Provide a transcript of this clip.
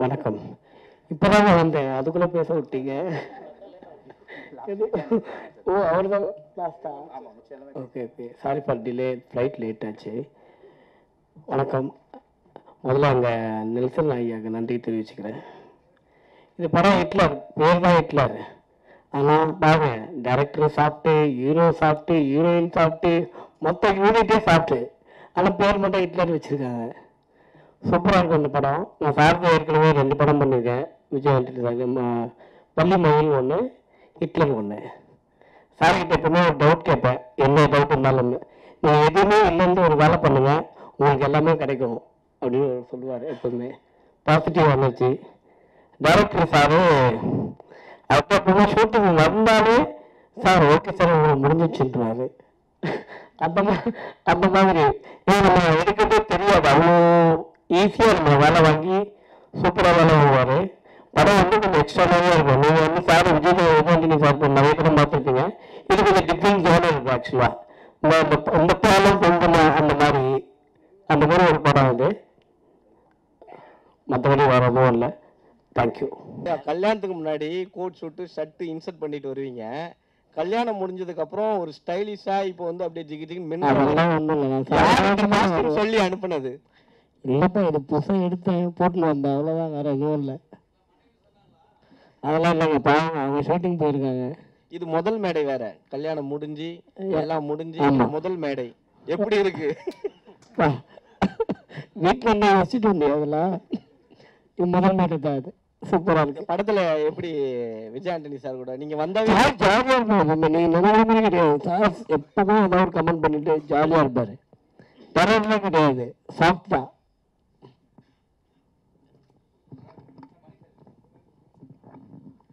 வணக்கம். இப்போதாங்க வந்தேன், அதுக்குள்ளே பேச விட்டீங்க. ஓ அவர் தான் லாஸ்டா? Okay okay, sorry for delay, flight late ஆச்சு. வணக்கம். முதல்ல அங்கே நெல்சன் ஐயாவுக்கு நன்றி தெரிவிச்சுக்கிறேன். இது படம் ஹிட்லர், பேர் தான் ஹிட்லர். ஆனால் பாருங்க, டைரக்டர் சாப்பிட்டு, ஹீரோ சாப்பிட்டு, ஹீரோயின் சாப்பிட்டு, மொத்த யூனிட்டே சாப்பிட்டு, ஆனால் பேர் மட்டும் ஹிட்லர் வச்சுருக்காங்க. சூப்பராக இருக்கும் இந்த படம். நான் சாருக்கு ஏற்கனவே 2 படம் பண்ணியிருக்கேன். விஜய் ஆண்டனி சார், பள்ளி மயில் ஒன்று, ஹிட்லர் ஒன்று. சார்கிட்ட எப்பவுமே ஒரு டவுட் கேட்பேன், என்ன டவுட் இருந்தாலும். நீங்கள் எதுவுமே இல்லைன்னு ஒரு வேலை பண்ணுங்கள், உங்களுக்கு எல்லாமே கிடைக்கும் அப்படின்னு சொல்லுவார். எப்பவுமே பாசிட்டிவ் எனர்ஜி. டைரக்டர் சாரு அப்போ ஷூட்டிங் வந்தாலே சார் ஓகே சார் உங்களுக்கு முடிஞ்சிச்சுன்றாரு. அந்த மாதிரி நம்ம எடுக்கிறதே தெரியாது, அவ்வளோ ஈஸியாக நம்ம வேலை வாங்கி சூப்பராக வேலை வாங்குவார். படம் வந்து கொஞ்சம் எக்ஸ்ட்ராவே இருக்கும். நீங்கள் வந்து சார் விஜயாண்டனி சார் நிறைய படம் பார்த்துருக்கீங்க. இது கொஞ்சம் டிஃப்ரெண்ட் ஜோன் இருக்குது ஆக்சுவலாக. இந்த பாலம் கொஞ்சம் அந்த மாதிரி ஒரு படம் இது. மற்றபடி வேறு எதுவும் இல்லை. தேங்க்யூ. கல்யாணத்துக்கு முன்னாடி கோட் ஷூட்டு ஷர்ட்டு இன்சர்ட் பண்ணிட்டு வருவீங்க. கல்யாணம் முடிஞ்சதுக்கு அப்புறம் ஒரு ஸ்டைலிஷா இப்போ வந்து அப்படியே ஜிகி சொல்லி அனுப்புனது இல்லப்பா, இது புதுசாக எடுத்தேன் போட்டுன்னு வந்தேன், அவ்வளோதான், வேற எதுவும் இல்லை. அதெல்லாம் இல்லைங்க, பாருங்க அவங்க ஷூட்டிங் போயிருக்காங்க. இது முதல் மேடை வேற, கல்யாணம் முடிஞ்சு எல்லாம் முடிஞ்சு முதல் மேடை எப்படி இருக்கு? வீட்டில் என்ன வச்சுட்டு வந்தேன், அதெல்லாம் முதல் மேடை தான் அது. சூப்பராக இருக்கு. படத்துல எப்படி விஜய் ஆண்டனி சார் கூட நீங்க வந்தாவே ஜாலியாக இருப்பாங்க. நீங்கள் நினைவுமே கிடையாது, சார் எப்பவுமே ஏதாவது ஒரு கமெண்ட் பண்ணிட்டு ஜாலியாக இருப்பார். தரலாம் கிடையாது, சாஃப்ட் தான்.